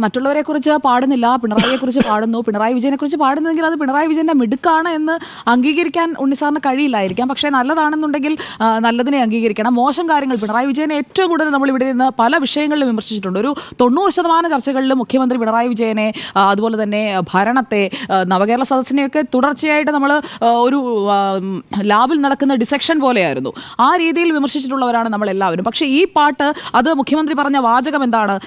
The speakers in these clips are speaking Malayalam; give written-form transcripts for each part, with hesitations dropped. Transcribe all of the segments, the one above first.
മറ്റുള്ളവരെ കുറിച്ച് പാടുന്നില്ല, പിണറായിയെ കുറിച്ച് പാടുന്നു. പിണറായി വിജയനെ കുറിച്ച് പാടുന്നെങ്കിൽ അത് പിണറായി വിജയന്റെ മിടുക്കാണ് എന്ന് അംഗീകരിക്കാൻ ഉണ്ണിസാറിന് കഴിയില്ലായിരിക്കാം. പക്ഷേ നല്ലതാണെന്നുണ്ടെങ്കിൽ നല്ലതിനെ അംഗീകരിക്കണം. മോശം കാര്യങ്ങൾ പിണറായി വിജയനെ ഏറ്റവും കൂടുതൽ നമ്മൾ ഇവിടെ നിന്ന് പല വിഷയങ്ങളിലും വിമർശിച്ചിട്ടുണ്ട്. ഒരു 90% ചർച്ചകളിൽ മുഖ്യമന്ത്രി പിണറായി വിജയനെ, അതുപോലെ തന്നെ ഭരണത്തെ, നവകേരള സദസ്സിനെയൊക്കെ തുടർച്ചയായിട്ട് നമ്മൾ ഒരു ലാബിൽ നടക്കുന്ന ഡിസെക്ഷൻ പോലെയായിരുന്നു. ആ രീതിയിൽ വിമർശിച്ചിട്ടുള്ളവരാണ് നമ്മളെല്ലാവരും. പക്ഷേ ഈ പാട്ട്, അത് മുഖ്യമന്ത്രി പറഞ്ഞ വാചകം എന്താണ്?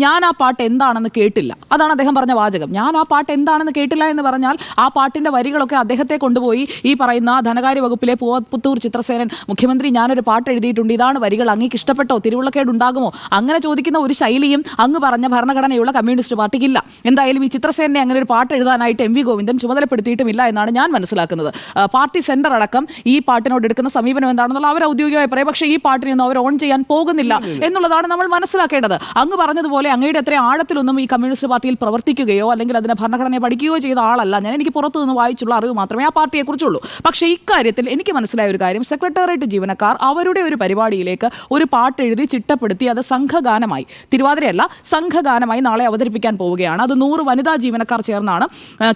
ഞാൻ ആ പാട്ട് എന്താണെന്ന് കേട്ടില്ല, അതാണ് അദ്ദേഹം പറഞ്ഞ വാചകം. ഞാൻ ആ പാട്ട് എന്താണെന്ന് കേട്ടില്ല എന്ന് പറഞ്ഞാൽ ആ പാട്ടിന്റെ വരികളൊക്കെ അദ്ദേഹത്തെ കൊണ്ടുപോയി ഈ പറയുന്ന ധനകാര്യ വകുപ്പിലെ പുത്തൂർ ചിത്രസേനൻ, മുഖ്യമന്ത്രി ഞാനൊരു പാട്ട് എഴുതിയിട്ടുണ്ട്, ഇതാണ് വരികൾ, അങ്ങേക്ക് ഇഷ്ടപ്പെട്ടോ, തിരുവുള്ളക്കേട് ഉണ്ടാകുമോ, അങ്ങനെ ചോദിക്കുന്ന ഒരു ശൈലിയും അങ്ങ് പറഞ്ഞ ഭരണഘടനയുള്ള കമ്മ്യൂണിസ്റ്റ് പാർട്ടിക്കില്ല. എന്തായാലും ഈ ചിത്രസേനനെ അങ്ങനെ ഒരു പാട്ട് എഴുതാനായിട്ട് എം വി ഗോവിന്ദൻ ചുമതലപ്പെടുത്തിയിട്ടുമില്ല എന്നാണ് ഞാൻ മനസ്സിലാക്കുന്നത്. പാർട്ടി സെന്റർ അടക്കം ഈ പാട്ടിനോട് എടുക്കുന്ന സമീപനം എന്താണെന്നുള്ള അവർ ഔദ്യോഗികമായി പറയും. പക്ഷേ ഈ പാട്ടിനൊന്നും അവർ ഓൺ ചെയ്യാൻ പോകുന്നില്ല എന്നുള്ളതാണ് നമ്മൾ മനസ്സിലാക്കേണ്ടത്. അങ്ങ് പറഞ്ഞതുപോലെ അങ്ങയുടെ അത്ര ആഴത്തിലൊന്നും ഈ കമ്മ്യൂണിസ്റ്റ് പാർട്ടിയിൽ പ്രവർത്തിക്കുകയോ അല്ലെങ്കിൽ അതിനെ ഭരണഘടനയെ പഠിക്കുകയോ ചെയ്ത ആളല്ല ഞാൻ. എനിക്ക് പുറത്തു നിന്ന് വായിച്ചുള്ള അറിവ് മാത്രമേ ആ പാർട്ടിയെക്കുറിച്ചുള്ളൂ. പക്ഷേ ഇക്കാര്യത്തിൽ എനിക്ക് മനസ്സിലായ ഒരു കാര്യം, സെക്രട്ടേറിയറ്റ് ജീവനക്കാർ അവരുടെ ഒരു പരിപാടിയിലേക്ക് ഒരു പാട്ട് എഴുതി ചിട്ടപ്പെടുത്തി അത് സംഘഗാനമായി, തിരുവാതിരയല്ല സംഘഗാനമായി നാളെ അവതരിപ്പിക്കാൻ പോവുകയാണ്. അത് 100 വനിതാ ജീവനക്കാർ ചേർന്നാണ്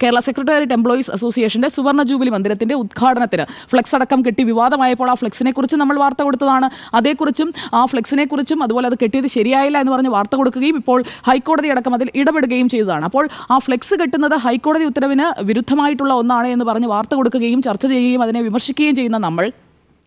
കേരള സെക്രട്ടേറിയറ്റ് എംപ്ലോയീസ് അസോസിയേഷന്റെ സുവർണ ജൂബിലി മന്ദിരത്തിന്റെ ഉദ്ഘാടനത്തിന്. ഫ്ലെക്സ് അടക്കം കെട്ടി വിവാദമായപ്പോൾ ആ ഫ്ലെക്സിനെ കുറിച്ച് നമ്മൾ വാർത്ത കൊടുത്തതാണ്. അതേക്കുറിച്ചും ആ ഫ്ലെക്സിനെ കുറിച്ചും അതുപോലെ അത് കെട്ടിയത് ശരിയായില്ല എന്ന് പറഞ്ഞ് വാർത്ത കൊടുക്കുകയും ഇപ്പോൾ ഹൈക്കോടതി അടക്കം അതിൽ ഇടപെടുകയും ചെയ്തതാണ്. അപ്പോൾ ആ ഫ്ലെക്സ് കെട്ടുന്നത് ഹൈക്കോടതി ഉത്തരവിന് വിരുദ്ധമായിട്ടുള്ള ഒന്നാണ് എന്ന് പറഞ്ഞ് വാർത്ത കൊടുക്കുകയും ചർച്ച ചെയ്യുകയും അതിനെ വിമർശിക്കുകയും ചെയ്യുന്ന നമ്മൾ,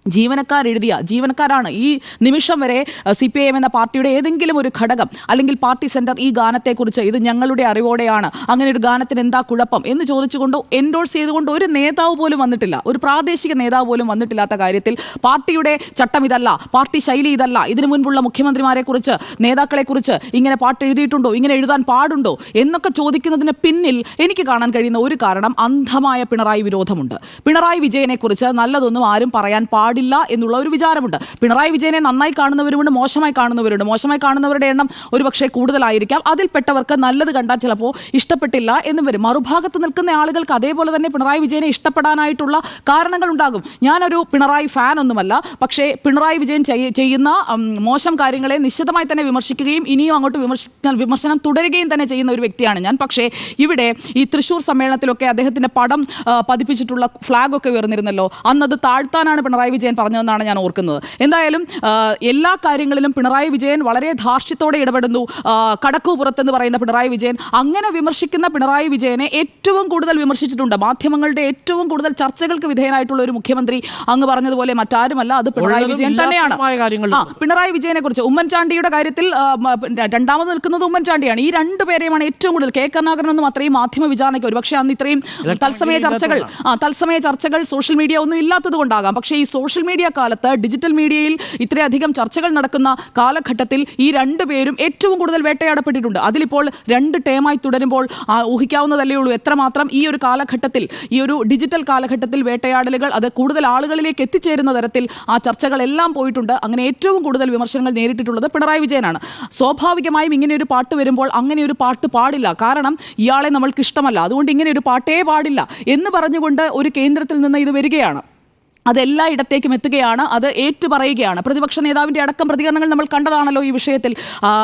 ജീവനക്കാരാണ് ഈ നിമിഷം വരെ CPIM എന്ന പാർട്ടിയുടെ ഏതെങ്കിലും ഒരു ഘടകം അല്ലെങ്കിൽ പാർട്ടി സെന്റർ ഈ ഗാനത്തെക്കുറിച്ച് ഇത് ഞങ്ങളുടെ അറിവോടെയാണ്, അങ്ങനെ ഒരു ഗാനത്തിന് എന്താ കുഴപ്പം എന്ന് ചോദിച്ചുകൊണ്ട് എൻഡോഴ്സ് ചെയ്തുകൊണ്ട് ഒരു നേതാവ് പോലും വന്നിട്ടില്ല, ഒരു പ്രാദേശിക നേതാവ് പോലും വന്നിട്ടില്ലാത്ത കാര്യത്തിൽ പാർട്ടിയുടെ ചട്ടം ഇതല്ല, പാർട്ടി ശൈലി ഇതല്ല, ഇതിനു മുൻപുള്ള മുഖ്യമന്ത്രിമാരെ കുറിച്ച്, നേതാക്കളെ കുറിച്ച് ഇങ്ങനെ പാട്ട് എഴുതിയിട്ടുണ്ടോ, ഇങ്ങനെ എഴുതാൻ പാടുണ്ടോ എന്നൊക്കെ ചോദിക്കുന്നതിന് പിന്നിൽ എനിക്ക് കാണാൻ കഴിയുന്ന ഒരു കാരണം അന്ധമായ പിണറായി വിരോധമുണ്ട്. പിണറായി വിജയനെ കുറിച്ച് നല്ലതൊന്നും ആരും പറയാൻ ില്ല എന്നുള്ള ഒരു വിചാരമുണ്ട്. പിണറായി വിജയനെ നന്നായി കാണുന്നവരുമുണ്ട്, മോശമായി കാണുന്നവരുണ്ട്. മോശമായി കാണുന്നവരുടെ എണ്ണം ഒരുപക്ഷെ കൂടുതലായിരിക്കാം. അതിൽപ്പെട്ടവർക്ക് നല്ലത് കണ്ടാൽ ചിലപ്പോൾ ഇഷ്ടപ്പെട്ടില്ല എന്നും വരും. മറുഭാഗത്ത് നിൽക്കുന്ന ആളുകൾക്ക് അതേപോലെ തന്നെ പിണറായി വിജയനെ ഇഷ്ടപ്പെടാനായിട്ടുള്ള കാരണങ്ങൾ ഉണ്ടാകും. ഞാനൊരു പിണറായി ഫാൻ ഒന്നുമല്ല, പക്ഷേ പിണറായി വിജയൻ ചെയ്യുന്ന മോശം കാര്യങ്ങളെ നിശ്ചിതമായി തന്നെ വിമർശിക്കുകയും ഇനിയും അങ്ങോട്ട് വിമർശനം തുടരുകയും തന്നെ ചെയ്യുന്ന ഒരു വ്യക്തിയാണ് ഞാൻ. പക്ഷേ ഇവിടെ ഈ തൃശ്ശൂർ സമ്മേളനത്തിലൊക്കെ അദ്ദേഹത്തിന്റെ പടം പതിപ്പിച്ചിട്ടുള്ള ഫ്ലാഗൊക്കെ ഉയർന്നിരുന്നല്ലോ, അന്നത് താഴ്ത്താനാണ് പിണറായി വിജയൻ പറഞ്ഞതെന്നാണ് ഞാൻ ഓർക്കുന്നത്. എന്തായാലും എല്ലാ കാര്യങ്ങളിലും പിണറായി വിജയൻ വളരെ ധാർഷ്ട്യത്തോടെ ഇടപെടുന്നു. കടക്കു പുറത്തെന്ന് പറയുന്ന പിണറായി വിജയൻ, അങ്ങനെ വിമർശിക്കുന്ന പിണറായി വിജയനെ ഏറ്റവും കൂടുതൽ വിമർശിച്ചിട്ടുണ്ട്. മാധ്യമങ്ങളുടെ ഏറ്റവും കൂടുതൽ ചർച്ചകൾക്ക് വിധേയനായിട്ടുള്ള ഒരു മുഖ്യമന്ത്രി അങ്ങ് പറഞ്ഞതുപോലെ മറ്റാരുമല്ല, അത് പിണറായി വിജയൻ തന്നെയാണ്. പിണറായി വിജയനെ കുറിച്ച് ഉമ്മൻചാണ്ടിയുടെ കാര്യത്തിൽ രണ്ടാമത് നിൽക്കുന്നത് ഉമ്മൻചാണ്ടിയാണ്. ഈ രണ്ടുപേരെയുമാണ് ഏറ്റവും കൂടുതൽ. കെ കരുണാകരനൊന്നും അത്രയും മാധ്യമ വിചാരണയ്ക്ക് ഒരുപക്ഷെ അന്ന് ഇത്രയും തത്സമയ ചർച്ചകൾ സോഷ്യൽ മീഡിയ ഒന്നും ഇല്ലാത്തത് കൊണ്ടാകാം. പക്ഷേ ഈ സോഷ്യൽ മീഡിയ കാലത്ത്, ഡിജിറ്റൽ മീഡിയയിൽ ഇത്രയധികം ചർച്ചകൾ നടക്കുന്ന കാലഘട്ടത്തിൽ ഈ രണ്ടുപേരും ഏറ്റവും കൂടുതൽ വേട്ടയാടപ്പെട്ടിട്ടുണ്ട്. അതിലിപ്പോൾ 2 ടേമായി തുടരുമ്പോൾ ഊഹിക്കാവുന്നതല്ലേ ഉള്ളൂ എത്രമാത്രം ഈ ഒരു കാലഘട്ടത്തിൽ, ഈ ഒരു ഡിജിറ്റൽ കാലഘട്ടത്തിൽ വേട്ടയാടലുകൾ അത് കൂടുതൽ ആളുകളിലേക്ക് എത്തിച്ചേരുന്ന തരത്തിൽ ആ ചർച്ചകളെല്ലാം പോയിട്ടുണ്ട്. അങ്ങനെ ഏറ്റവും കൂടുതൽ വിമർശനങ്ങൾ നേരിട്ടിട്ടുള്ളത് പിണറായി വിജയനാണ്. സ്വാഭാവികമായും ഇങ്ങനെ ഒരു പാട്ട് വരുമ്പോൾ അങ്ങനെ ഒരു പാട്ട് പാടില്ല, കാരണം ഇയാളെ നമ്മൾക്ക് ഇഷ്ടമല്ല, അതുകൊണ്ട് ഇങ്ങനെ ഒരു പാട്ടേ പാടില്ല എന്ന് പറഞ്ഞുകൊണ്ട് ഒരു കേന്ദ്രത്തിൽ നിന്ന് ഇത് വരികയാണ്. അതെല്ലായിടത്തേക്കും എത്തുകയാണ്, അത് ഏറ്റുപറയുകയാണ്. പ്രതിപക്ഷ നേതാവിൻ്റെ അടക്കം പ്രതികരണങ്ങൾ നമ്മൾ കണ്ടതാണല്ലോ ഈ വിഷയത്തിൽ.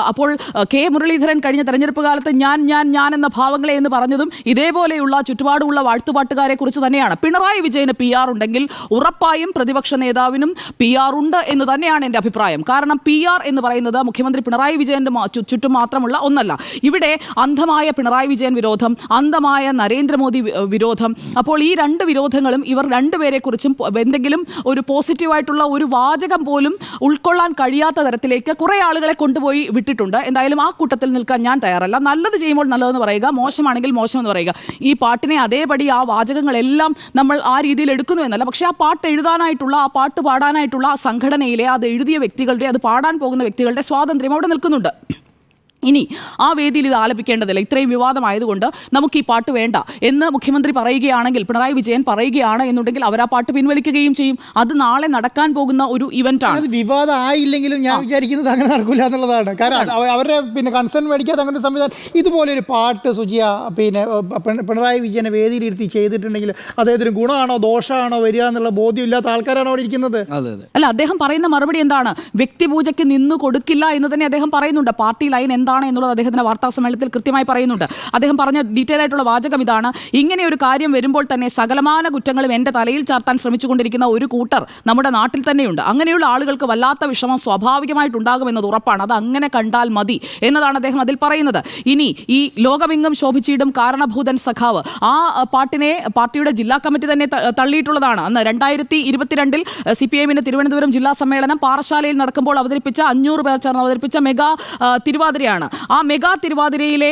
അപ്പോൾ കെ മുരളീധരൻ കഴിഞ്ഞ തെരഞ്ഞെടുപ്പ് കാലത്ത് ഞാൻ എന്ന ഭാവങ്ങളെ എന്ന് പറഞ്ഞതും ഇതേപോലെയുള്ള ചുറ്റുപാടുമുള്ള വാഴ്ത്തുപാട്ടുകാരെ കുറിച്ച് തന്നെയാണ്. പിണറായി വിജയന് PR ഉണ്ടെങ്കിൽ ഉറപ്പായും പ്രതിപക്ഷ നേതാവിനും PR ഉണ്ട് എന്ന് തന്നെയാണ് എൻ്റെ അഭിപ്രായം. കാരണം PR എന്ന് പറയുന്നത് മുഖ്യമന്ത്രി പിണറായി വിജയൻ്റെ ചുറ്റും മാത്രമുള്ള ഒന്നല്ല. ഇവിടെ അന്ധമായ പിണറായി വിജയൻ വിരോധം, അന്ധമായ നരേന്ദ്രമോദി വിരോധം. അപ്പോൾ ഈ 2 വിരോധങ്ങളും ഇവർ രണ്ടുപേരെ കുറിച്ചും എന്തെങ്കിലും ഒരു പോസിറ്റീവായിട്ടുള്ള ഒരു വാചകം പോലും ഉൾക്കൊള്ളാൻ കഴിയാത്ത തരത്തിലേക്ക് കുറേ ആളുകളെ കൊണ്ടുപോയി വിട്ടിട്ടുണ്ട്. എന്തായാലും ആ കൂട്ടത്തിൽ നിൽക്കാൻ ഞാൻ തയ്യാറല്ല. നല്ലത് ചെയ്യുമ്പോൾ നല്ലതെന്ന് പറയുക, മോശമാണെങ്കിൽ മോശമെന്ന് പറയുക. ഈ പാട്ടിനെ അതേപടി ആ വാചകങ്ങളെല്ലാം നമ്മൾ ആ രീതിയിൽ എടുക്കുന്നു എന്നല്ല, പക്ഷേ ആ പാട്ട് എഴുതാനായിട്ടുള്ള, ആ പാട്ട് പാടാനായിട്ടുള്ള ആ സംഘടനയിലെ, അത് എഴുതിയ വ്യക്തികളുടെ, അത് പാടാൻ പോകുന്ന വ്യക്തികളുടെ സ്വാതന്ത്ര്യം അവിടെ നിൽക്കുന്നുണ്ട്. ഇനി ആ വേദിയിൽ ഇത് ആലപിക്കേണ്ടതില്ല, ഇത്രയും വിവാദമായതുകൊണ്ട് നമുക്ക് ഈ പാട്ട് വേണ്ട എന്ന് മുഖ്യമന്ത്രി പറയുകയാണെങ്കിൽ, പിണറായി വിജയൻ പറയുകയാണ് എന്നുണ്ടെങ്കിൽ അവർ ആ പാട്ട് പിൻവലിക്കുകയും ചെയ്യും. അത് നാളെ നടക്കാൻ പോകുന്ന ഒരു ഇവന്റാണ്. അത് വിവാദം ആയില്ലെങ്കിലും ഞാൻ വിചാരിക്കുന്നത് അങ്ങനെ നടക്കില്ല എന്നുള്ളതാണ്. കാരണം അവരുടെ കൺസേൺ മേടിക്കാതെ അങ്ങനെ ഒരു സംവിധാനം, ഇതുപോലൊരു പാട്ട് സുജിയ പിണറായി വിജയനെ വേദിയിലിരുത്തി ചെയ്തിട്ടുണ്ടെങ്കിൽ അദ്ദേഹത്തിന് ഗുണമാണോ ദോഷമാണോ വരിക എന്നുള്ള ബോധ്യമില്ലാത്ത ആൾക്കാരാണ് അവിടെ ഇരിക്കുന്നത്. അല്ല, അദ്ദേഹം പറയുന്ന മറുപടി എന്താണ്? വ്യക്തിപൂജയ്ക്ക് നിന്നു കൊടുക്കില്ല എന്ന് തന്നെ അദ്ദേഹം പറയുന്നുണ്ട്. പാർട്ടി ലൈൻ എന്താണ് എന്താണ് എന്നുള്ളത് അദ്ദേഹത്തിന്റെ വാർത്താ സമ്മേളനത്തിൽ കൃത്യമായി പറയുന്നുണ്ട്. അദ്ദേഹം പറഞ്ഞ ഡീറ്റെയിൽ ആയിട്ടുള്ള വാചകം ഇതാണ്: ഇങ്ങനെ ഒരു കാര്യം വരുമ്പോൾ തന്നെ സകലമാന കുറ്റങ്ങളും എന്റെ തലയിൽ ചാർത്താൻ ശ്രമിച്ചുകൊണ്ടിരിക്കുന്ന ഒരു കൂട്ടർ നമ്മുടെ നാട്ടിൽ തന്നെയുണ്ട്. അങ്ങനെയുള്ള ആളുകൾക്ക് വല്ലാത്ത വിഷമം സ്വാഭാവികമായിട്ടുണ്ടാകുമെന്നത് ഉറപ്പാണ്. അത് അങ്ങനെ കണ്ടാൽ മതി എന്നതാണ് അദ്ദേഹം അതിൽ പറയുന്നത്. ഇനി ഈ ലോകമെങ്ങും ശോഭിച്ചിടും കാരണഭൂതൻ സഖാവ്, ആ പാട്ടിനെ പാർട്ടിയുടെ ജില്ലാ കമ്മിറ്റി തന്നെ തള്ളിയിട്ടുള്ളതാണ്. അന്ന് 2022 CPIഎമ്മിന്റെ തിരുവനന്തപുരം ജില്ലാ സമ്മേളനം പാറശാലയിൽ നടക്കുമ്പോൾ അവതരിപ്പിച്ച 500 പേർ ചേർന്ന് അവതരിപ്പിച്ച മെഗാ തിരുവാതിരയാണ്. ആ മെഗാ തിരുവാതിരയിലെ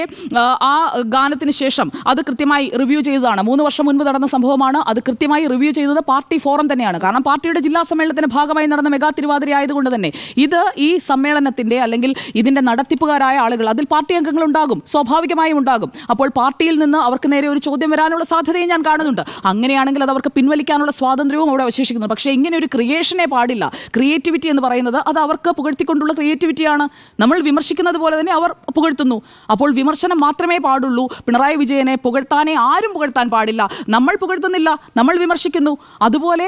ആ ഗാനത്തിന് ശേഷം അത് കൃത്യമായി റിവ്യൂ ചെയ്തതാണ്. 3 വർഷം മുൻപ് നടന്ന സംഭവമാണ്. അത് കൃത്യമായി റിവ്യൂ ചെയ്തത് പാർട്ടി ഫോറം തന്നെയാണ്. കാരണം പാർട്ടിയുടെ ജില്ലാ സമ്മേളനത്തിന്റെ ഭാഗമായി നടന്ന മെഗാ തിരുവാതിര ആയതുകൊണ്ട് തന്നെ ഇത് ഈ സമ്മേളനത്തിന്റെ അല്ലെങ്കിൽ ഇതിന്റെ നടത്തിപ്പുകാരായ ആളുകൾ, അതിൽ പാർട്ടി അംഗങ്ങൾ ഉണ്ടാകും, സ്വാഭാവികമായും ഉണ്ടാകും. അപ്പോൾ പാർട്ടിയിൽ നിന്ന് അവർക്ക് നേരെ ഒരു ചോദ്യം വരാനുള്ള സാധ്യതയും ഞാൻ കാണുന്നുണ്ട്. അങ്ങനെയാണെങ്കിൽ അത് അവർക്ക് പിൻവലിക്കാനുള്ള സ്വാതന്ത്ര്യവും അവിടെ അവശേഷിക്കുന്നു. പക്ഷേ ഇങ്ങനെ ഒരു ക്രിയേഷനെ പാടില്ല. ക്രിയേറ്റിവിറ്റി എന്ന് പറയുന്നത് അത് അവർക്ക് പുകഴ്ത്തിക്കൊണ്ടുള്ള ക്രിയേറ്റിവിറ്റിയാണ്. നമ്മൾ വിമർശിക്കുന്നത് പോലെ തന്നെ അവർ പുകഴ്ത്തുന്നു. അപ്പോൾ വിമർശനം മാത്രമേ പാടുള്ളൂ. പിണറായി വിജയനെ പുകഴ്ത്താനേ ആരും പുകഴ്ത്താൻ പാടില്ല. നമ്മൾ പുകഴ്ത്തുന്നില്ല, നമ്മൾ വിമർശിക്കുന്നു. അതുപോലെ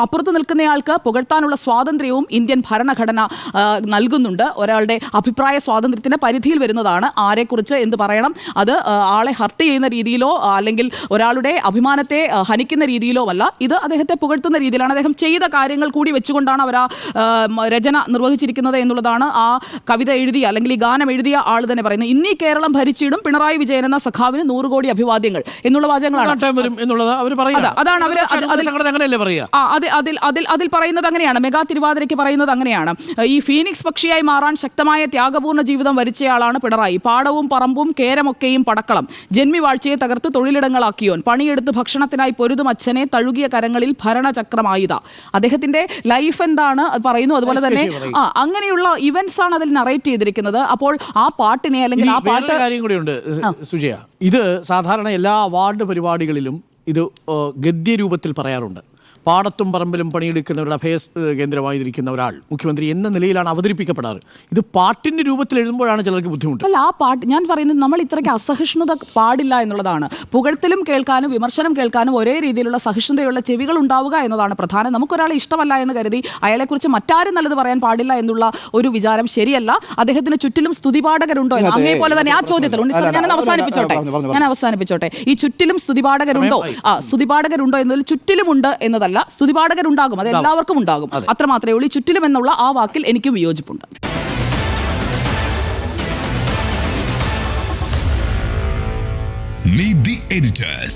അപ്പുറത്ത് നിൽക്കുന്നയാൾക്ക് പുകഴ്ത്താനുള്ള സ്വാതന്ത്ര്യവും ഇന്ത്യൻ ഭരണഘടന നൽകുന്നുണ്ട്. ഒരാളുടെ അഭിപ്രായ സ്വാതന്ത്ര്യത്തിന് പരിധിയിൽ വരുന്നതാണ്. ആരെക്കുറിച്ച് എന്ത് പറയണം, അത് ആളെ ഹർട്ട് ചെയ്യുന്ന രീതിയിലോ അല്ലെങ്കിൽ ഒരാളുടെ അഭിമാനത്തെ ഹനിക്കുന്ന രീതിയിലോ അല്ല. ഇത് അദ്ദേഹത്തെ പുകഴ്ത്തുന്ന രീതിയിലാണ്. അദ്ദേഹം ചെയ്ത കാര്യങ്ങൾ കൂടി വെച്ചുകൊണ്ടാണ് അവർ ആ രചന നിർവഹിച്ചിരിക്കുന്നത് എന്നുള്ളതാണ് ആ കവിത എഴുതിയ അല്ലെങ്കിൽ ഈ ഗാനം എഴുതിയ ആൾ തന്നെ പറയുന്നത്. ഇന്നീ കേരളം ഭരിച്ചിടും പിണറായി വിജയൻ എന്ന സഖാവിന് 100 കോടി അഭിവാദ്യങ്ങൾ എന്നുള്ള വാചകങ്ങളാണ്. അതാണ് അവർ അതിൽ പറയുന്നത് അങ്ങനെയാണ്. മെഗാ തിരുവാതിരയ്ക്ക് പറയുന്നത് അങ്ങനെയാണ്: ഈ ഫീനിക്സ് പക്ഷിയായി മാറാൻ ശക്തമായ ത്യാഗപൂർണ്ണ ജീവിതം വരിച്ചയാളാണ് പിണറായി. പാടവും പറമ്പും കേരമൊക്കെയും പടക്കളം, ജന്മിവാഴ്ചയെ തകർത്ത് തൊഴിലിടങ്ങളാക്കിയോൻ, പണിയെടുത്ത് ഭക്ഷണത്തിനായി പൊരുതും അച്ഛനെ തഴുകിയ കരങ്ങളിൽ ഭരണചക്രമായിത. അദ്ദേഹത്തിന്റെ ലൈഫ് എന്താണ് അത് പറയുന്നു. അതുപോലെ തന്നെ അങ്ങനെയുള്ള ഇവന്റ്സ് ആണ് അതിൽ നറേറ്റ് ചെയ്തിരിക്കുന്നത്. അപ്പോൾ ആ പാട്ടിനെ അല്ലെങ്കിൽ ആ പാട്ട് കാര്യം കൂടിയുണ്ട് സുജയ. ഇത് സാധാരണ എല്ലാ അവാർഡ് പരിപാടികളിലും ഇത് ഗദ്യരൂപത്തിൽ പറയാറുണ്ട്. പാടത്തും പറമ്പിലും പണിയെടുക്കുന്നവരുടെ അഭയ കേന്ദ്രമായിരിക്കുന്ന ഒരാൾ മുഖ്യമന്ത്രി എന്ന നിലയിലാണ് അവതരിപ്പിക്കപ്പെടാറ്. ഇത് പാട്ടിന്റെ രൂപത്തിൽ എഴുതുമ്പോഴാണ് ചിലർക്ക് ബുദ്ധിമുട്ട്. അല്ല, ആ പാട്ട് ഞാൻ പറയുന്നത് നമ്മൾ ഇത്രയ്ക്ക് അസഹിഷ്ണുത പാടില്ല എന്നുള്ളതാണ്. പുകഴ്ത്തലും കേൾക്കാനും വിമർശനം കേൾക്കാനും ഒരേ രീതിയിലുള്ള സഹിഷ്ണുതയുള്ള ചെവികൾ ഉണ്ടാവുക എന്നതാണ് പ്രധാനം. നമുക്കൊരാളെ ഇഷ്ടമല്ല എന്ന് കരുതി അയാളെക്കുറിച്ച് മറ്റാരും നല്ലത് പറയാൻ പാടില്ല എന്നുള്ള ഒരു വിചാരം ശരിയല്ല. അദ്ദേഹത്തിന് ചുറ്റിലും സ്തുതിപാഠകരുണ്ടോ എന്ന് അങ്ങേപോലെ തന്നെ ആ ചോദ്യത്തിൽ ഞാൻ അവസാനിപ്പിച്ചോട്ടെ. ഈ ചുറ്റിലും സ്തുതിപാഠകരുണ്ടോ എന്നതിൽ ചുറ്റിലുമുണ്ട് എന്നതല്ല, സ്തുതിപാഠകരുണ്ടാകും, അത് എല്ലാവർക്കും ഉണ്ടാകും. അത്ര മാത്രമേ ഉള്ളൂ. ചുറ്റിലും എന്നുള്ള ആ വാക്കിൽ എനിക്കും വിയോജിപ്പുണ്ട്. Meet the editors.